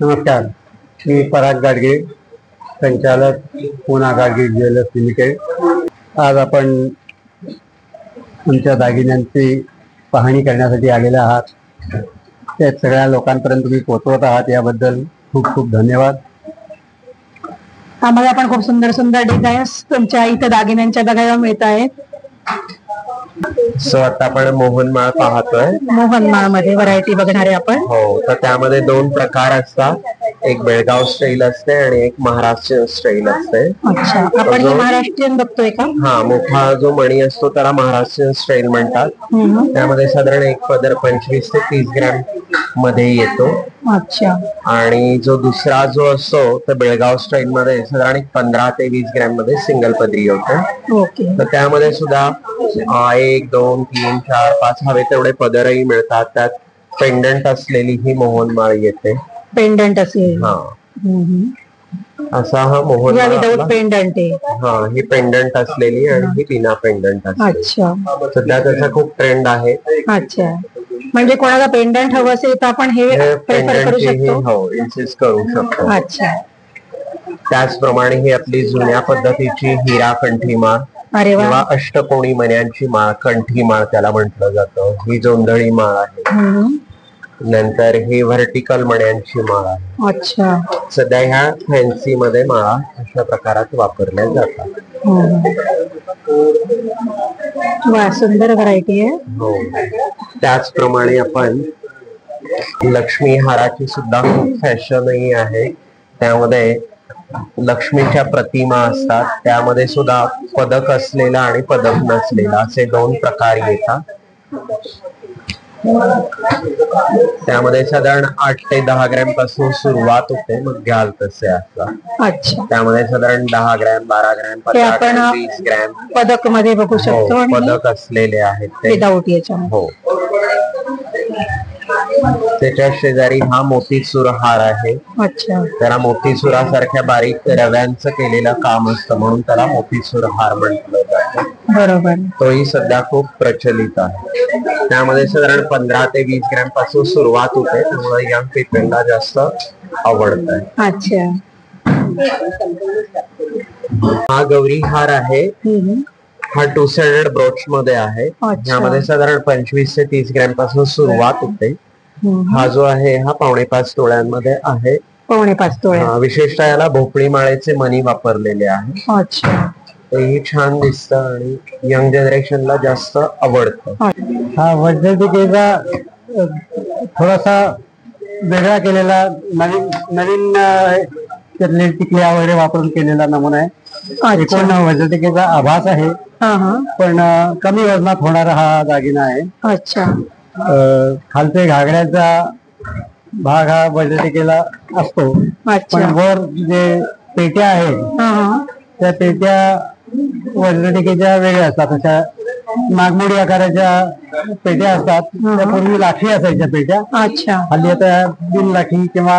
नमस्कार, मी पराग गाडगे, संचालक Poona Gadge jewellers limited. आज आपण आमच्या दागिन्यांची पाहणी करण्यासाठी आलेले आहात. त्या सगळ्या लोकांपर्यंत तुम्ही पोहोचवत आहात याबद्दल खूप खूप धन्यवाद. आम्हाला पण खूप सुंदर सुंदर डिझाईन्स तुमच्या इथं दागिन्यांच्या बघायला मिळत आहेत. आता आपण मोहनमाळ पाहतोय. मोहनमाळ मध्ये व्हरायटी बघणार आहे आपण. हो, तर त्यामध्ये दोन प्रकार असतात. एक बेळगाव स्टाईल असते आणि एक महाराष्ट्रीयन स्टाईल असते. अच्छा, आपण ही महाराष्ट्रीयन बघतोय का? हा, मोठा जो मणी असतो त्याला महाराष्ट्रीयन स्टाईल म्हणतात. त्यामध्ये साधारण एक पदर 25 ते 30 ग्रॅम मध्ये येतो. अच्छा, आणि जो दुसरा जो असतो तर बेळगाव स्टाईल मध्ये साधारण 15 ते 20 ग्रॅम मध्ये सिंगल पदरी होतो. ओके. तर त्यामध्ये सुद्धा 1, 2, 3, 4, 5 हवे तेवढे पदरही मिळतात. त्यात पेंडंट असलेली ही मोहनमाळ येते. पेंडंट असेल. हा, असा हा मोहनमाळ पेंडंट आहे. हा, ही पेंडंट असलेली आणि ही बिना पेंडंट असलेली. अच्छा, सध्या त्याचा खूप ट्रेंड आहे. अच्छा, म्हणजे कोणाला पेंडंट हवं असेल तर आपण हे प्रेफर करू शकतो. हो, इन्सिस्ट करू शकतो. अच्छा, त्याचप्रमाणे ही आपली जुन्या पद्धतीची हिरा कंठी माळ किंवा अष्टकोणी मण्यांची माळ, कंठी माळ त्याला म्हटलं जातं. ही जोंधळी माळ आहे. नंतर ही व्हर्टिकल मण्यांची माळ आहे. अच्छा, सध्या ह्या फॅन्सी मध्ये माळा अशा प्रकारात वापरल्या जातात. सुंदर व्हरायटी आहे. हो, त्याचप्रमाणे आपण लक्ष्मी हाराची सुद्धा खूप फॅशनही आहे. त्यामध्ये लक्ष्मीच्या प्रतिमा असतात. त्यामध्ये सुद्धा पदक असलेला आणि पदक नसलेला असे दोन प्रकार येतात. त्यामध्ये साधारण 8 ते 10 ग्रॅम पासून सुरुवात होते, मग घ्याल तसे असतात. अच्छा, त्यामध्ये साधारण 10 ग्रॅम, 12 ग्रॅम, 15 ग्रॅम, 20 ग्रॅम पदक मध्ये बघू शकतो. पदक असलेले आहेत ते. विदाऊट याच्या. हो, त्याच्या शेजारी हा मोतीचूर हार आहे. अच्छा, त्याला मोतीचुरासारख्या बारीक रव्यांचं केलेलं काम असतं म्हणून त्याला मोतीचूर हार म्हटलं जातं. बरोबर. तोही सध्या खूप प्रचलित आहे. त्यामध्ये साधारण 15 ते 20 ग्रॅम पासून सुरुवात होते, त्यामुळे यंग पीपलला जास्त आवडत आहे. अच्छा, हा गौरी हार आहे. हा 2 साइडेड ब्रोच मध्ये आहे. यामध्ये साधारण 25 ते 30 ग्रॅम पासून सुरुवात होते. हा जो आहे हा 5.25 तोळ्यांमध्ये आहे. 5.25 तोळे. विशेषतः याला भोपळी माळेचे मणी वापरलेले आहे. अच्छा, तेही छान दिसतं आणि यंग जनरेशनला जास्त आवडतं. हा वज्रटिकेचा थोडासा वेगळा केलेला नवीन त्यातले टिकल्या वगैरे वापरून केलेला नमुना आहे. एकूण वज्रटिकेचा आभास आहे, पण कमी वजनात होणारा हा दागिना आहे. अच्छा, खालचे घागड्याचा भाग हा वज्रटिकेला असतो, पण वर जे पेट्या आहेत त्या पेट्या वज्रटिकेच्या वेगळ्या असतात. अशा नागमोडी आकाराच्या पेट्या असतात. त्या पूर्वी लाठी असायच्या पेट्या. अच्छा, हल्ली आता बिन लाठी किंवा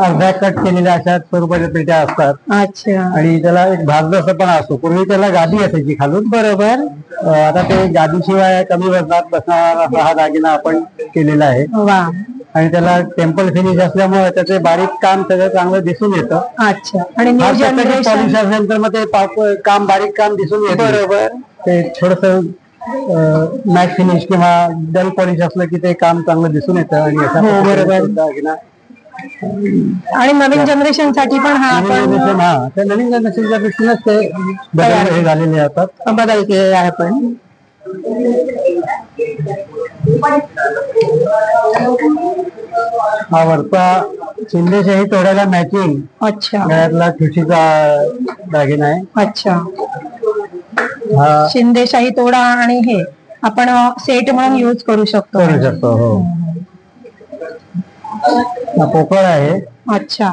अर्ध्या कट केलेल्या अशा स्वरूपाच्या पेट्या असतात. अच्छा, आणि त्याला एक भाजदस पण असतो. पूर्वी त्याला गादी असायची खालून. बरोबर. आता ते गादीशिवाय कमी वजनात बसणारा हा दागिना आपण केलेला आहे. आणि त्याला टेम्पल फिनिश असल्यामुळे त्याचे बारीक काम सगळं चांगलं दिसून येतं. अच्छा, आणि पॉलिश असेल तर मग ते काम बारीक काम दिसून येतं. बरोबर. ते थोडस मॅट फिनिश किंवा डल पॉलिश असलं की ते काम चांगलं दिसून येतं. आणि अशा दागिना आणि नवीन जनरेशन साठी पण हा त्या नवीन जनरेशनच्या दृष्टीनेच ते बदल हे झालेले असतात. बदल केलेले आहे आपण. हा वरचा शिंदेशाही तोड्याला मॅचिंग. अच्छा, गळ्यातला ठुशीचा दागिना आहे. अच्छा, हा शिंदेशाही तोडा आणि हे आपण सेट म्हणून यूज करू शकतो. हो. हा पोकळ आहे. अच्छा,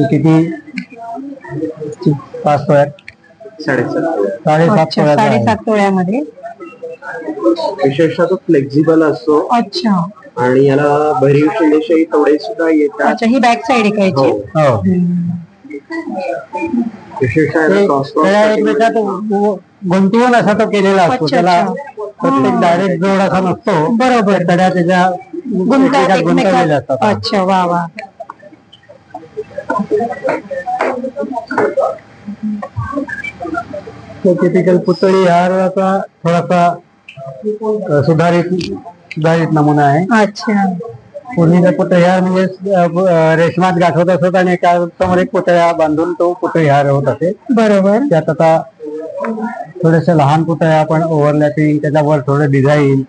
किती 5 तोळ्यात 7.5 तोळ्यामध्ये. विशेषतः तो फ्लेक्झिबल असतो. अच्छा, आणि याला भरीव शिंदेशाही तोडे सुद्धा येतात. अच्छा, ही बॅक साइड आहे का? एकमेकात गुंतवून असा तो केलेला असतो. त्याला प्रत्येक डायरेक्ट जोड असा नसतो. बरोबर. तड्या त्याच्या गुंतात एकमेकात गुंतवलेले एकमेकात. असतात. अच्छा, वा वा. तो टिपिकल पुतळी हाराचा थोडासा सुधारित नमुना आहे. अच्छा. पूर्वीचा पुतळी हार म्हणजे रेशमात गाठवत असत आणि एका समोर एक पुतळ्या बांधून तो पुतळी हार होत असे. बरोबर. त्यात आता थोडेसे लहान पुतळ्या आपण ओव्हरलॅपिंग, त्याच्यावर थोडं डिझाईन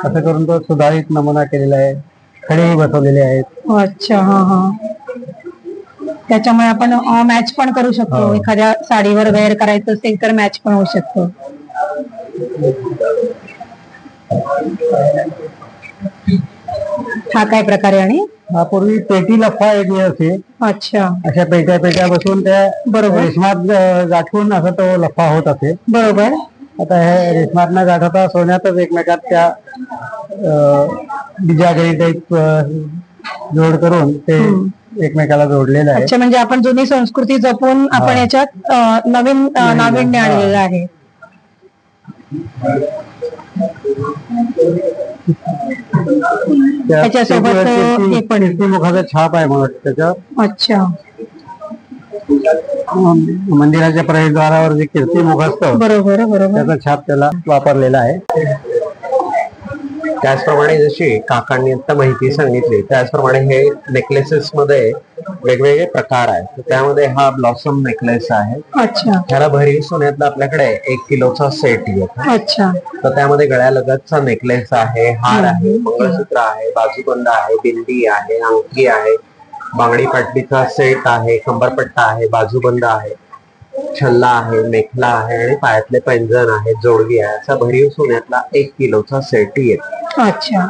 असं करून तो सुधारित नमुना केलेला आहे. खडेही बसवलेले आहेत. अच्छा. हा हा. त्याच्यामुळे आपण मॅच पण करू शकतो. एखाद्या साडीवर वेअर करायचं असेल तर मॅच पण होऊ शकतो. हा काय प्रकार आहे? आणि हा पूर्वी पेटी लफा एक असे. अच्छा. अशा पेट्या बसून त्या बरोबर रेशमात गाठवून असं तो लफा होत असे. बरोबर. आता हे रेशमात न गाठवता सोन्यातच एकमेकात त्या बिजागरी टाईप जोड करून ते एकमेकाला जोडलेलं आहे. अच्छा, म्हणजे आपण जुनी संस्कृती जपून आपण याच्यात नवीन नाविन्य आणलेलं आहे. त्याच्यासोबत हे पण मुखाचा छाप आहे म्हणून त्याच्यावर. अच्छा. मंदिराच्या प्रवेशद्वारावर जे कीर्तिमुख असतं, बरोबर बरोबर, त्याचा छाप त्याला वापरलेला आहे. त्याचप्रमाणे जशी काकांनी आता माहिती सांगितली त्याचप्रमाणे हे नेकलेसेस मध्ये वेगवेगळे प्रकार आहेत. त्यामध्ये हा ब्लॉसम नेकलेस आहे. अच्छा. ह्याला भरीव सोन्यातला आपल्याकडे 1 किलोचा सेट येतो. अच्छा. तर त्यामध्ये गळ्यालगतचा नेकलेस आहे, हार आहे, मंगळसूत्र आहे, बाजूबंद आहे, बिंदी आहे, अंगठी आहे, बांगडी पाटलीचा सेट आहे, कंबरपट्टा आहे, बाजूबंद आहे, छल्ला आहे, मेखला आहे आणि पायातले पैंजण आहे, जोडवी आहे. असा भरीव सोन्यातला 1 किलोचा सेट येतो. अच्छा.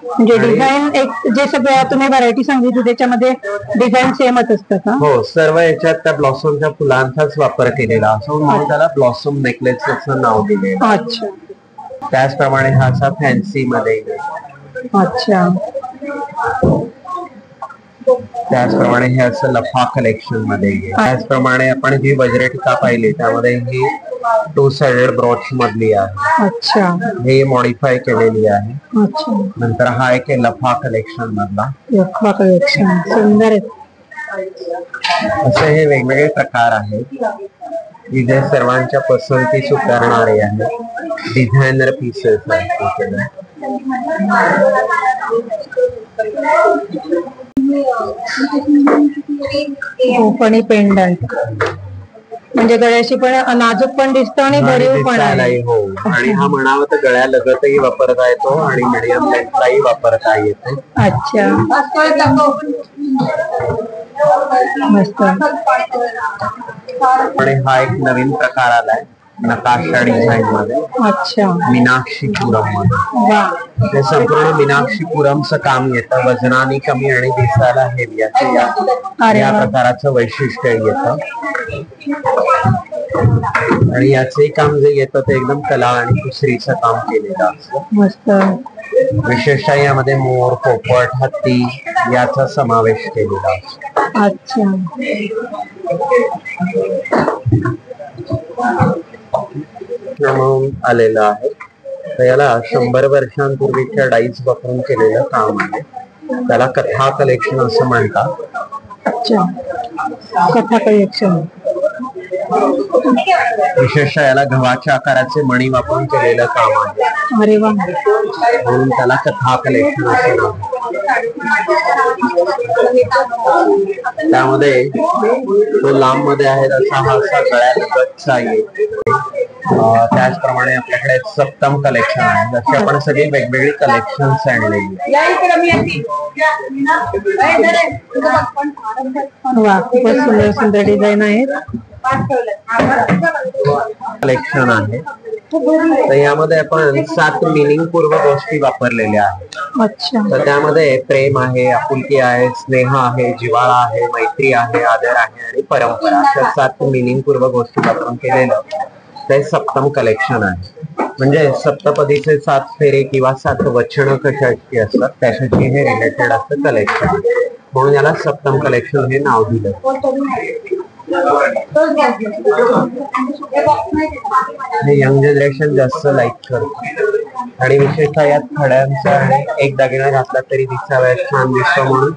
म्हणजे डिझाईन एक जे सगळ्या तुम्ही व्हरायटी सांगितली त्याच्यामध्ये डिझाईन सेमच असतं का? हो, सर्व याच्यात त्या ब्लॉसमच्या फुलांचाच वापर केलेला असो म्हणून त्याला ब्लॉसम नेकलेस असं नाव दिलेलं. अच्छा. त्याचप्रमाणे हा असा फॅन्सी मध्ये. अच्छा. त्याचप्रमाणे हे असं लफा कलेक्शन मध्ये. त्याचप्रमाणे आपण जी वज्रटिका पाहिली त्यामध्ये ही 2 साइडेड ब्रॉच मधली आहे. अच्छा. हे मॉडिफाय केलेली आहे. अच्छा. नंतर हा एक लफा कलेक्शन मधला. लफा कलेक्शन सुंदर आहे. असे हे वेगवेगळे प्रकार आहेत की जे सर्वांच्या पसंतीस उतरणारे आहेत. डिझायनर पीसेस आहेत. ओपणी पेंडंट म्हणजे गळ्याशी पण नाजूक पण दिसतो आणि भरीव पण आहे. हो, आणि हा म्हणावं तर गळ्या लगतही वापरता येतो आणि मीडियम लेंथलाही वापरता येतो. अच्छा. मस्त. आणि हा एक नवीन प्रकार आलाय नकाशा डिझाईन मध्ये. अच्छा. मीनाक्षीपुरम मध्ये. वा. ते संपूर्ण मीनाक्षीपुरमचं काम येतं. वजनाने कमी आणि दिसायला हेवी असं या प्रकाराचं वैशिष्ट्य येतं. आणि याचंही काम जे येतं ते एकदम कला आणि कुसरीचं काम केलेलं असतं. मस्त. विशेषतः यामध्ये मोर, पोपट, हत्ती याचा समावेश केलेला असतो. अच्छा. म्हणून आलेलं आहे. तर याला 100 वर्षांपूर्वीच्या डाईज वापरून केलेलं काम आहे. त्याला कथा कलेक्शन असं म्हणतात. अच्छा. कथा कलेक्शन. विशेषतः याला गव्हाच्या आकाराचे मणी वापरून केलेलं काम आहे. अरे वा. म्हणून त्याला कथा कलेक्शन असं नाव. त्यामध्ये तो लांब मध्ये आहे तसा हा असा गळ्यालगतचा येईल. त्याचप्रमाणे आपल्याकडे सप्तम कलेक्शन आहे. जशी आपण सगळी वेगवेगळी कलेक्शन्स आणलेली. वा, खूपच सुंदर सुंदर डिझाईन आहेत. कलेक्शन आहे. तर यामध्ये आपण 7 मिनिंगपूर्व गोष्टी वापरलेल्या आहेत. अच्छा. तर त्यामध्ये प्रेम आहे, आपुलकी आहे, स्नेह आहे, जिव्हाळा आहे, मैत्री आहे, आदर आहे आणि परंपरा अशा 7 मिनिंगपूर्व गोष्टी वापरून केलेलं ते सप्तम कलेक्शन आहे. म्हणजे सप्तपदीचे 7 फेरे किंवा 7 वचन कशाची असतात त्याच्याशी हे रिलेटेड असतं कलेक्शन. म्हणून याला सप्तम कलेक्शन हे नाव दिलं. हे यंग जनरेशन जास्त लाईक करतं. आणि विशेषतः यात खड्यांचा आणि एक दागिना घातला तरी दिसाव्या छान दिसतो म्हणून.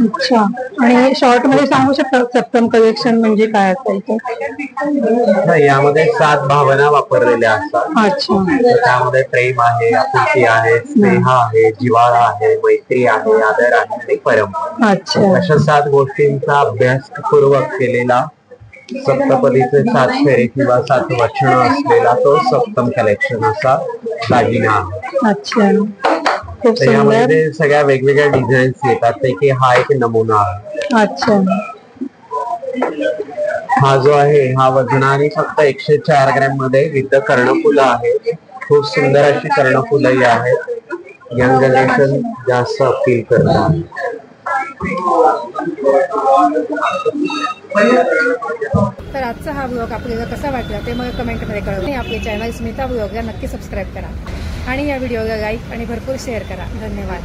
अच्छा. आणि शॉर्ट मध्ये सांगू शकता सप्तम कलेक्शन म्हणजे काय असेल ते? यामध्ये 7 भावना वापरलेल्या असतात. अच्छा. तर त्यामध्ये प्रेम आहे, आपुलकी आहे, स्नेह आहे, जिव्हाळा आहे, मैत्री आहे, आदर आहे आणि परंपरा. अच्छा. अशा 7 गोष्टींचा अभ्यासपूर्वक केलेला सप्तपदीचे 7 फेरे किंवा 7 वचन असलेला तो सप्तम कलेक्शन असा दागिना आहे. अच्छा. खूप तर यामध्ये सुंदर. ते सगळ्या वेगवेगळ्या डिझाईन्स येतात पैकी हा एक नमुना आहे. अच्छा. हा जो आहे हा वजनाने फक्त 104 ग्रॅम मध्ये विविध कर्णफुलं आहेत. खूप सुंदर अशी कर्णफुलंही आहेत. यंग जनरेशन जास्त अपील करतात. तर आजचा हा ब्लॉग आपल्याला कसा वाटला ते मला कमेंटमध्ये कळवा. आणि आपले चॅनल स्मिता ब्लॉगला नक्की सबस्क्राईब करा आणि या व्हिडिओला लाईक आणि भरपूर शेअर करा. धन्यवाद.